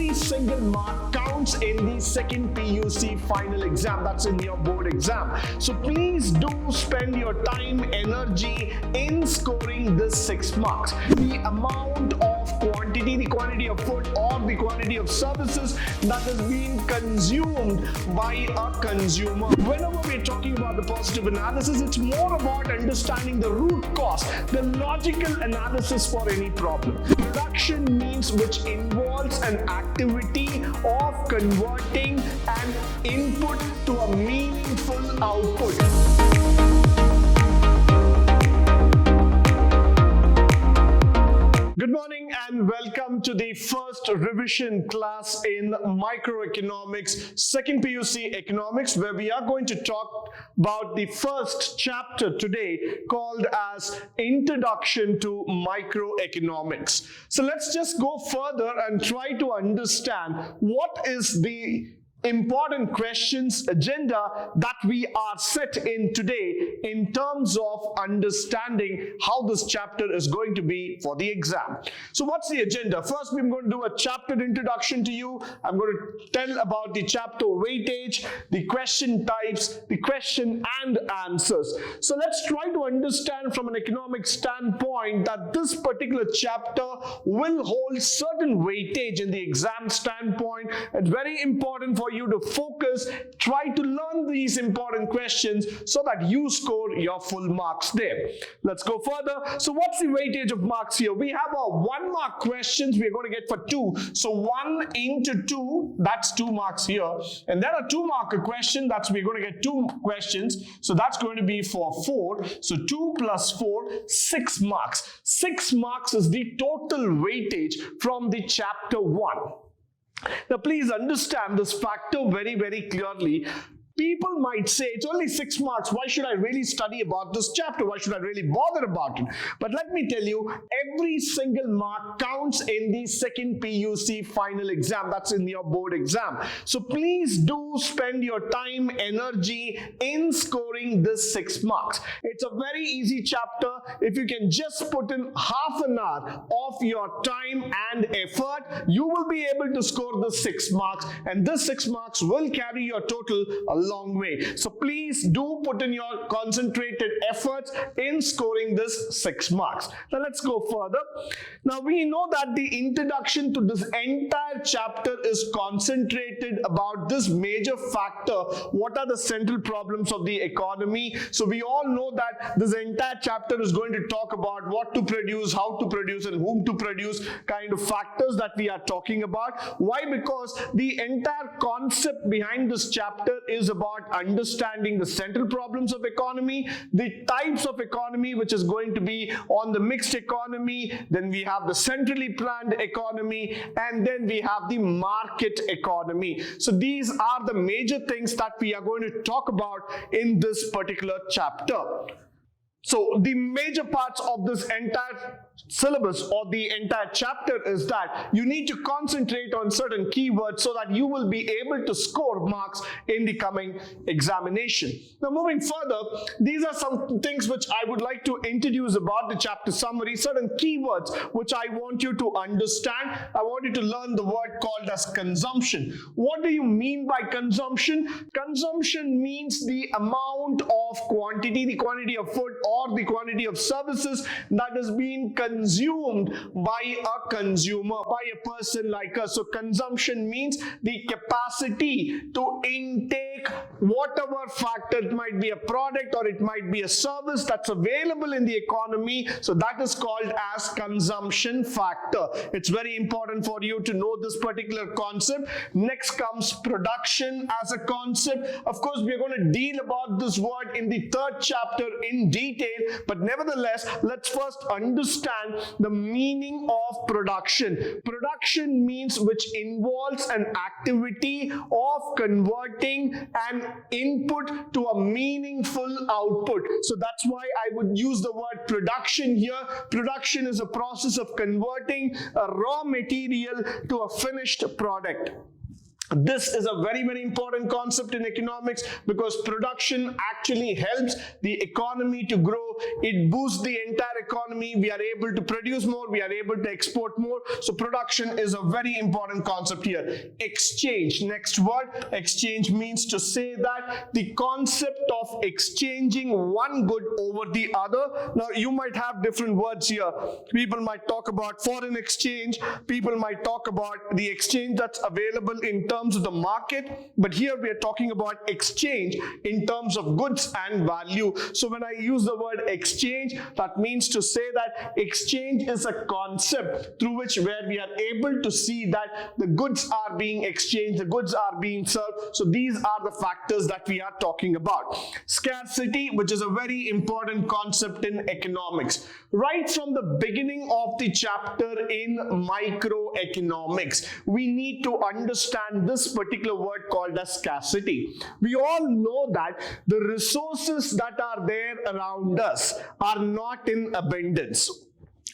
every single mark counts in the second PUC final exam. That's in your board exam. So please do spend your time, energy in scoring this 6 marks. The amount of quantity, the quantity of food or the quantity of services that is being consumed by a consumer. Whenever we're talking about the positive analysis, it's more about understanding the root cause, the logical analysis for any problem. Production means which involves an activity of converting an input to a meaningful output. Good morning and welcome to the first revision class in Microeconomics, second PUC Economics, where we are going to talk about the first chapter today called as Introduction to Microeconomics. So let's just go further and try to understand what is the important questions agenda that we are set in today in terms of understanding how this chapter is going to be for the exam. So what's the agenda? First, we're going to do a chapter introduction to you. I'm going to tell about the chapter weightage, the question types, the question and answers. So let's try to understand from an economic standpoint that this particular chapter will hold certain weightage in the exam standpoint. It's very important for you to focus, try to learn these important questions so that you score your full marks there. Let's go further. So what's the weightage of marks here? We have our 1 mark questions we're going to get for 2. So 1 into 2, that's 2 marks here. And then a 2 marker question, that's we're going to get 2 questions. So that's going to be for 4. So 2 plus 4, 6 marks. 6 marks is the total weightage from the chapter 1. Now, please understand this factor very, very clearly. People might say, it's only 6 marks. Why should I really study about this chapter? Why should I really bother about it? But let me tell you, every single mark counts in the second PUC final exam. That's in your board exam. So please do spend your time, energy in scoring this 6 marks. It's a very easy chapter. If you can just put in half an hour of your time and effort, you will be able to score the 6 marks. And this 6 marks will carry your total a long way. So please do put in your concentrated efforts in scoring this 6 marks. Now let's go further. Now we know that the introduction to this entire chapter is concentrated about this major factor. What are the central problems of the economy? So we all know that this entire chapter is going to talk about what to produce, how to produce, and whom to produce kind of factors that we are talking about. Why? Because the entire concept behind this chapter is about understanding the central problems of economy, the types of economy which is going to be on the mixed economy, then we have the centrally planned economy, and then we have the market economy. So these are the major things that we are going to talk about in this particular chapter. So the major parts of this entire syllabus or the entire chapter is that you need to concentrate on certain keywords so that you will be able to score marks in the coming examination. Now moving further, these are some things which I would like to introduce about the chapter summary, certain keywords which I want you to understand. I want you to learn the word called as consumption. What do you mean by consumption? Consumption means the amount of quantity, the quantity of food or the quantity of services that is being consumed by a consumer, by a person like us. So consumption means the capacity to intake whatever factor. It might be a product or it might be a service that's available in the economy. So that is called as consumption factor. It's very important for you to know this particular concept. Next comes production as a concept. Of course, we are going to deal about this word in the 3rd chapter in detail. But nevertheless, let's first understand the meaning of production. Production means which involves an activity of converting an input to a meaningful output. So that's why I would use the word production here. Production is a process of converting a raw material to a finished product. This is a very, very important concept in economics because production actually helps the economy to grow. It boosts the entire economy. We are able to produce more. We are able to export more. So production is a very important concept here. Exchange. Next word. Exchange means to say that the concept of exchanging one good over the other. Now, you might have different words here. People might talk about foreign exchange. People might talk about the exchange that's available in terms of the market, but here we are talking about exchange in terms of goods and value. So when I use the word exchange, that means to say that exchange is a concept through which where we are able to see that the goods are being exchanged, the goods are being served. So these are the factors that we are talking about. Scarcity, which is a very important concept in economics. Right from the beginning of the chapter in microeconomics, we need to understand this particular word called as scarcity. We all know that the resources that are there around us are not in abundance.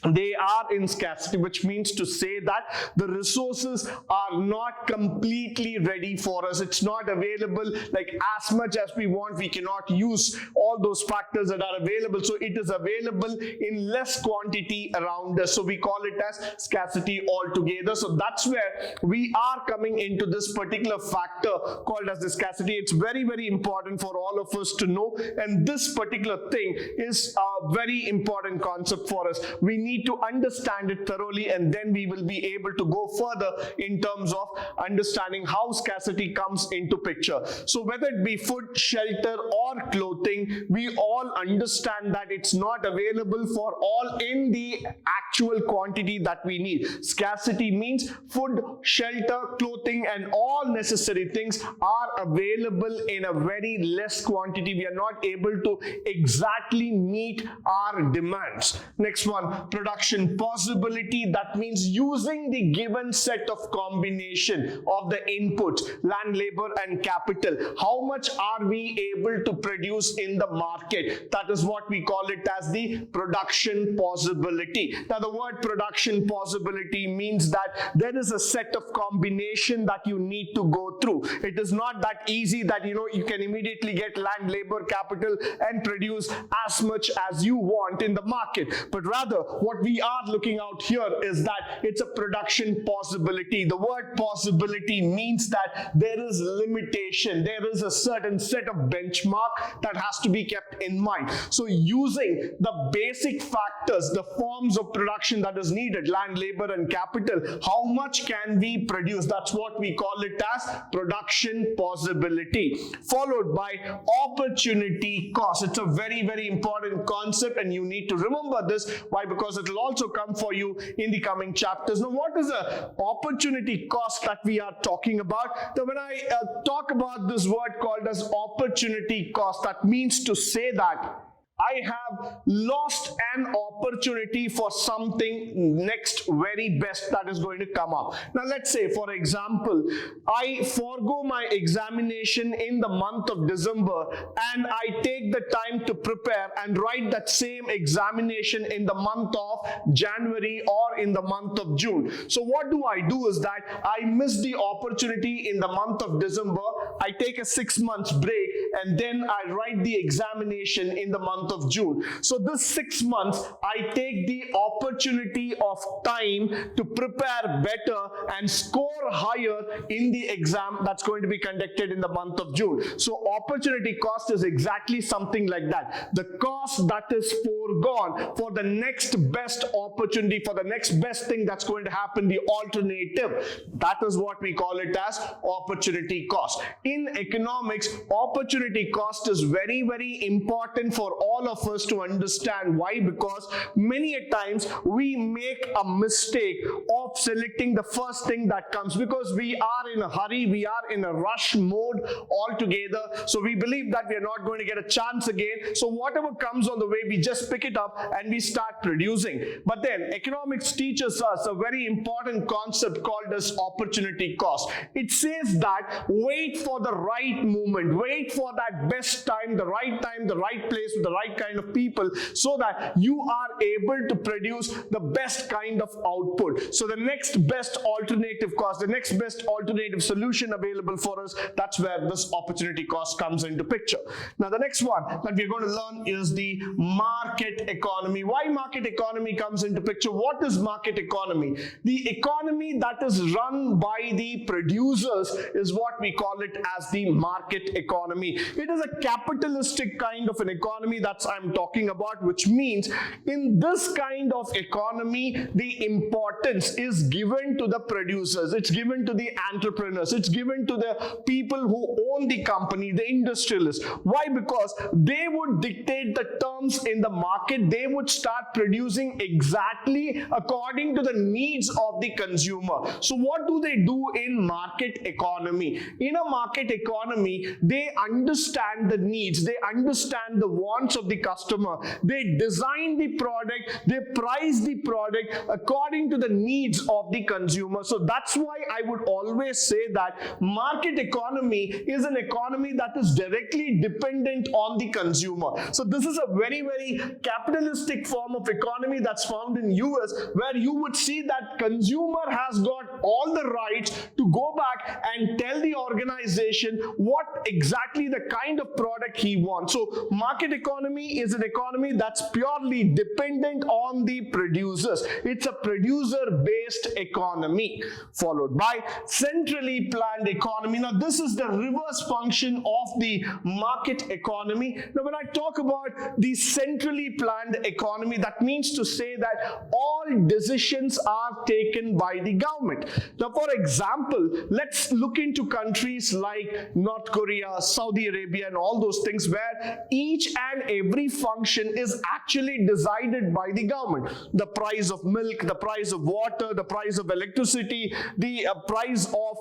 They are in scarcity, which means to say that the resources are not completely ready for us. It's not available like as much as we want. We cannot use all those factors that are available. So it is available in less quantity around us. So we call it as scarcity altogether. So that's where we are coming into this particular factor called as the scarcity. It's very, very important for all of us to know. And this particular thing is a very important concept for us. We need to understand it thoroughly, and then we will be able to go further in terms of understanding how scarcity comes into picture. So whether it be food, shelter or clothing, we all understand that it's not available for all in the actual quantity that we need. Scarcity means food, shelter, clothing and all necessary things are available in a very less quantity. We are not able to exactly meet our demands. Next one, production possibility. That means using the given set of combination of the input, land, labor and capital. How much are we able to produce in the market? That is what we call it as the production possibility. Now the word production possibility means that there is a set of combination that you need to go through. It is not that easy that you can immediately get land, labor, capital and produce as much as you want in the market. But rather what we are looking out here is that it's a production possibility. The word possibility means that there is limitation. There is a certain set of benchmark that has to be kept in mind. So using the basic factors, the forms of production that is needed, land, labor and capital, how much can we produce? That's what we call it as production possibility, followed by opportunity cost. It's a very, very important concept and you need to remember this. Why? Because it will also come for you in the coming chapters. Now, what is the opportunity cost that we are talking about? Now, when I talk about this word called as opportunity cost, that means to say that I have lost an opportunity for something next very best that is going to come up. Now let's say, for example, I forego my examination in the month of December and I take the time to prepare and write that same examination in the month of January or in the month of June. So what do I do is that I miss the opportunity in the month of December. I take a 6 months break and then I write the examination in the month of June. So this 6 months, I take the opportunity of time to prepare better and score higher in the exam that's going to be conducted in the month of June. So opportunity cost is exactly something like that. The cost that is foregone for the next best opportunity, for the next best thing that's going to happen, the alternative. That is what we call it as opportunity cost. In economics, opportunity cost is very, very important for all of us to understand. Why? Because many a times we make a mistake of selecting the first thing that comes because we are in a hurry, we are in a rush mode altogether. So we believe that we are not going to get a chance again. So whatever comes on the way, we just pick it up and we start producing. But then economics teaches us a very important concept called as opportunity cost. It says that wait for the right moment, wait for that best time, the right place with the right kind of people, so that you are able to produce the best kind of output. So the next best alternative cost, the next best alternative solution available for us, that's where this opportunity cost comes into picture. Now the next one that we're going to learn is the market economy. Why market economy comes into picture? What is market economy? The economy that is run by the producers is what we call it as the market economy. It is a capitalistic kind of an economy that I'm talking about, which means in this kind of economy, the importance is given to the producers, it's given to the entrepreneurs, it's given to the people who own the company, the industrialists. Why? Because they would dictate the terms in the market. They would start producing exactly according to the needs of the consumer. So what do they do in market economy? In a market economy, they understand the needs, they understand the wants of the customer, they design the product, they price the product according to the needs of the consumer. So that's why I would always say that market economy is an economy that is directly dependent on the consumer. So this is a very, very capitalistic form of economy that's found in US, where you would see that consumer has got all the rights to go back and tell the organization what exactly the kind of product he wants. So market economy is an economy that's purely dependent on the producers. It's a producer-based economy, followed by centrally planned economy. Now this is the reverse function of the market economy. Now when I talk about the centrally planned economy, that means to say that all decisions are taken by the government. Now for example, let's look into countries like North Korea, Saudi Arabia and all those things, where each and every function is actually decided by the government. The price of milk, the price of water, the price of electricity, the price of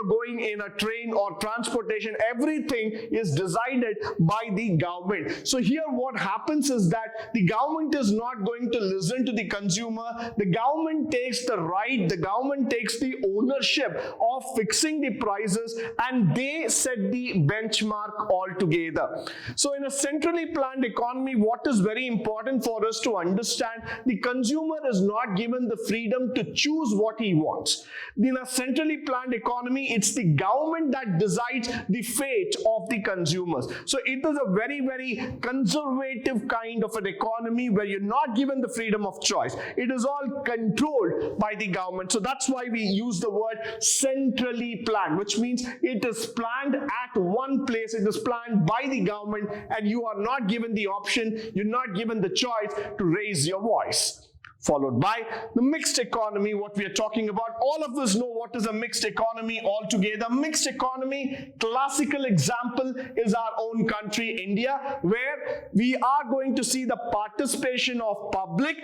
going in a train or transportation, everything is decided by the government. So here what happens is that the government is not going to listen to the consumer. The government takes the right, the government takes the ownership of fixing the prices, and they set the benchmark altogether. So in a centrally planned economy, what is very important for us to understand, the consumer is not given the freedom to choose what he wants. In a centrally planned economy, it's the government that decides the fate of the consumers. So it is a very, very conservative kind of an economy where you're not given the freedom of choice. It is all controlled by the government. So that's why we use the word centrally planned, which means it is planned at one place, it is planned by the government, and you are not given the option, you're not given the choice to raise your voice. Followed by the mixed economy, what we are talking about. All of us know what is a mixed economy altogether. Mixed economy, classical example is our own country, India, where we are going to see the participation of public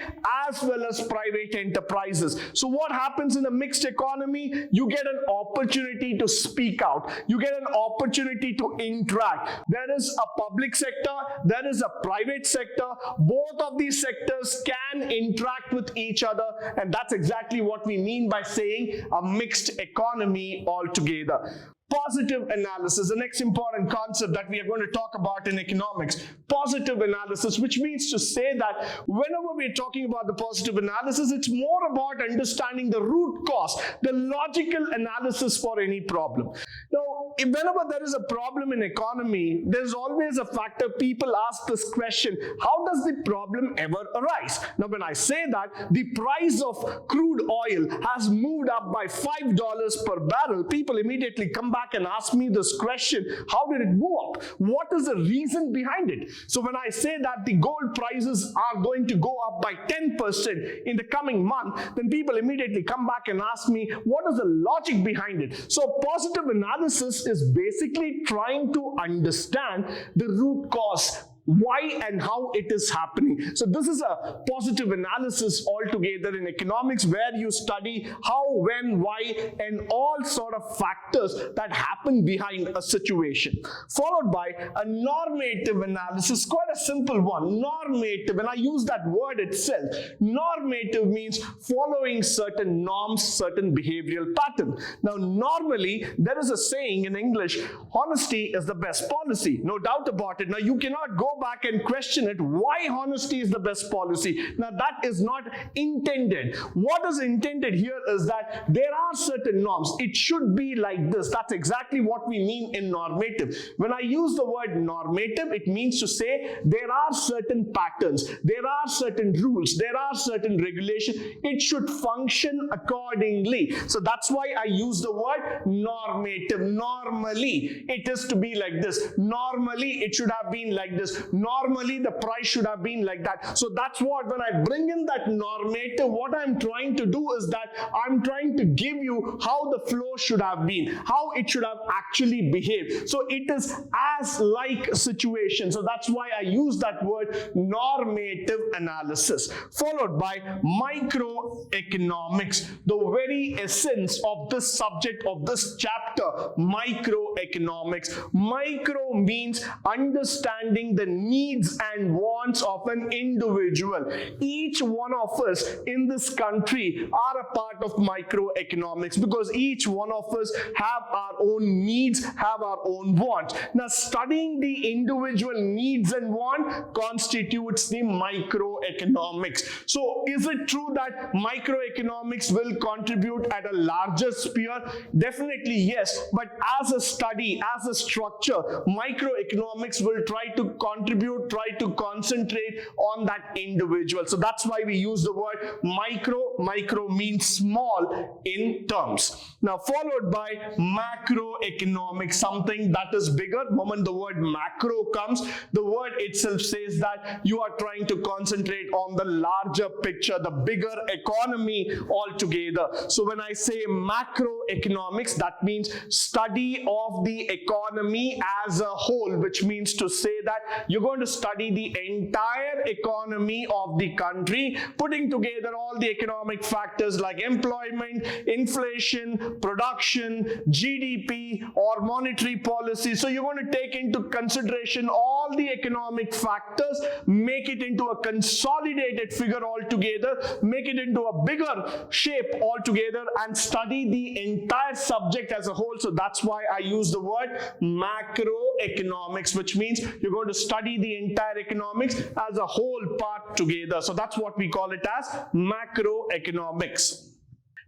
as well as private enterprises. So what happens in a mixed economy? You get an opportunity to speak out. You get an opportunity to interact. There is a public sector, there is a private sector. Both of these sectors can interact with each other, and that's exactly what we mean by saying a mixed economy altogether. Positive analysis, the next important concept that we are going to talk about in economics. Positive analysis, which means to say that whenever we're talking about the positive analysis, it's more about understanding the root cause, the logical analysis for any problem. Now, whenever there is a problem in economy, there's always a factor. People ask this question: how does the problem ever arise? Now, when I say that the price of crude oil has moved up by $5 per barrel, people immediately come back and ask me this question: how did it move up? What is the reason behind it? So when I say that the gold prices are going to go up by 10% in the coming month, then people immediately come back and ask me, what is the logic behind it? So positive analysis is basically trying to understand the root cause. why and how it is happening. So this is a positive analysis altogether in economics, where you study how, when, why, and all sort of factors that happen behind a situation. Followed by a normative analysis, quite a simple one. Normative, and I use that word itself. Normative means following certain norms, certain behavioral pattern. Now, normally, there is a saying in English, honesty is the best policy. No doubt about it. Now, you cannot go back and question it. Why honesty is the best policy? Now, that is not intended. What is intended here is that there are certain norms. It should be like this. That's exactly what we mean in normative. When I use the word normative, it means to say there are certain patterns, there are certain rules, there are certain regulations. It should function accordingly. So that's why I use the word normative. Normally, it is to be like this. Normally, it should have been like this. Normally, the price should have been like that. So that's what, when I bring in that normative, what I'm trying to do is that I'm trying to give you how the flow should have been, how it should have actually behaved. So it is as like situation. So that's why I use that word normative analysis. Followed by microeconomics, the very essence of this subject, of this chapter, microeconomics. Micro means understanding the needs and wants of an individual. Each one of us in this country are a part of microeconomics, because each one of us have our own needs, have our own wants. Now, studying the individual needs and want constitutes the microeconomics. So, is it true that microeconomics will contribute at a larger sphere? Definitely yes, but as a study, as a structure, microeconomics will try to contribute, try to concentrate on that individual. So that's why we use the word micro. Micro means small in terms. Now, followed by macroeconomics, something that is bigger. The moment the word macro comes, the word itself says that you are trying to concentrate on the larger picture, the bigger economy altogether. So when I say macroeconomics, that means study of the economy as a whole, which means to say that you're going to study the entire economy of the country, putting together all the economic factors like employment, inflation, production, GDP, or monetary policy. So you're going to take into consideration all the economic factors, make it into a consolidated figure altogether, make it into a bigger shape altogether, and study the entire subject as a whole. So that's why I use the word macroeconomics, which means you're going to study the entire economics as a whole part together. So that's what we call it as macroeconomics.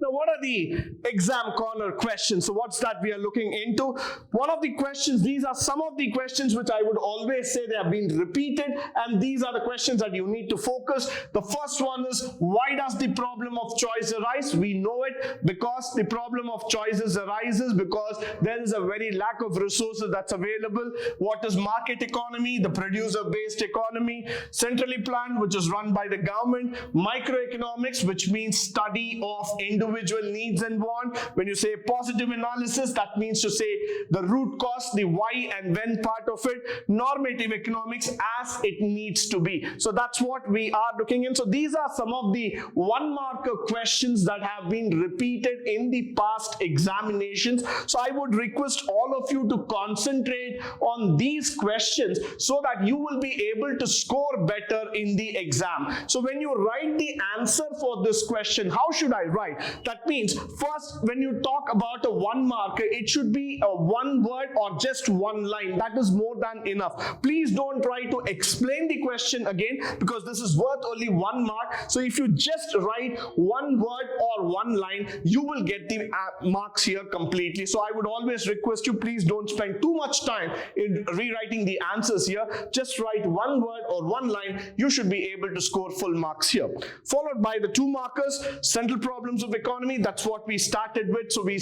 Now, what are the exam corner questions? So what's that we are looking into? One of the questions, these are some of the questions which I would always say they have been repeated, and these are the questions that you need to focus. The first one is, why does the problem of choice arise? We know it because the problem of choices arises because there is a very lack of resources that's available. What is market economy? The producer-based economy. Centrally planned, which is run by the government. Microeconomics, which means study of individual needs and want. When you say positive analysis, that means to say the root cause, the why and when part of it. Normative economics as it needs to be. So that's what we are looking in. So these are some of the one-marker questions that have been repeated in the past examinations. So I would request all of you to concentrate on these questions so that you will be able to score better in the exam. So when you write the answer for this question, how should I write? That means first, when you talk about a one marker, it should be a one word or just one line. That is more than enough. Please don't try to explain the question again, because this is worth only 1 mark. So if you just write one word or one line, you will get the marks here completely. So I would always request you, please don't spend too much time in rewriting the answers here. Just write one word or one line. You should be able to score full marks here. Followed by the 2 markers, central problems of economy. That's what we started with. So we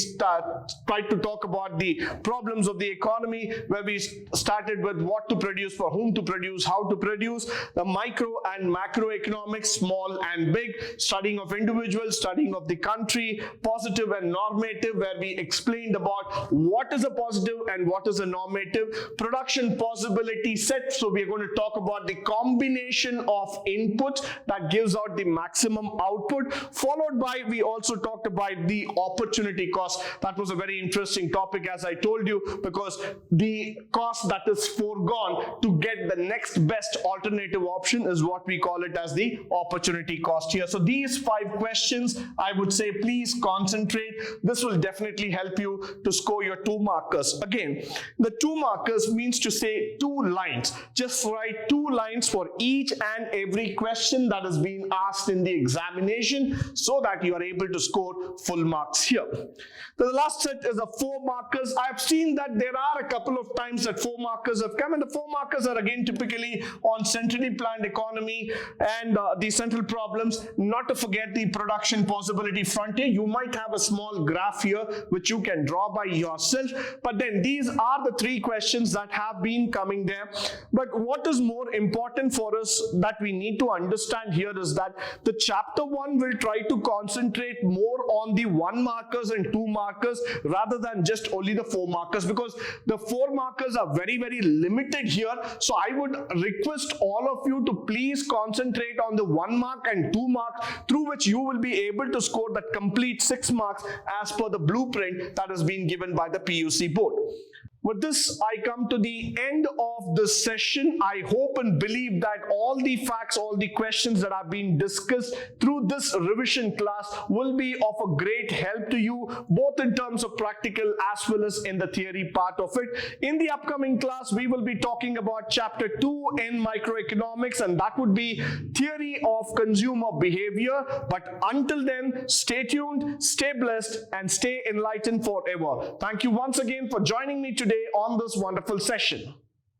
tried to talk about the problems of the economy, where we started with what to produce, for whom to produce, how to produce, the micro and macroeconomics, small and big, studying of individuals, studying of the country, positive and normative, where we explained about what is a positive and what is a normative, production possibility set. So we are going to talk about the combination of input that gives out the maximum output, followed by, we also talked about the opportunity cost. That was a very interesting topic, as I told you, because the cost that is foregone to get the next best alternative option is what we call it as the opportunity cost here. So these 5 questions, I would say, please concentrate. This will definitely help you to score your 2 markers. Again, the 2 markers means to say 2 lines. Just write 2 lines for each and every question that is being asked in the examination, so that you are able to score full marks here. The last set is a 4 markers. I've seen that there are a couple of times that 4 markers have come, and the 4 markers are again typically on centrally planned economy and the central problems. Not to forget the production possibility frontier. You might have a small graph here which you can draw by yourself, but then these are the 3 questions that have been coming there. But what is more important for us that we need to understand here is that the chapter 1 will try to concentrate more on the 1 markers and 2 markers rather than just only the 4 markers, because the 4 markers are very, very limited here. So I would request all of you to please concentrate on the 1 mark and 2 marks, through which you will be able to score that complete 6 marks as per the blueprint that has been given by the PUC board. With this, I come to the end of this session. I hope and believe that all the facts, all the questions that have been discussed through this revision class will be of a great help to you, both in terms of practical as well as in the theory part of it. In the upcoming class, we will be talking about chapter 2 in microeconomics, and that would be theory of consumer behavior. But until then, stay tuned, stay blessed, and stay enlightened forever. Thank you once again for joining me today on this wonderful session.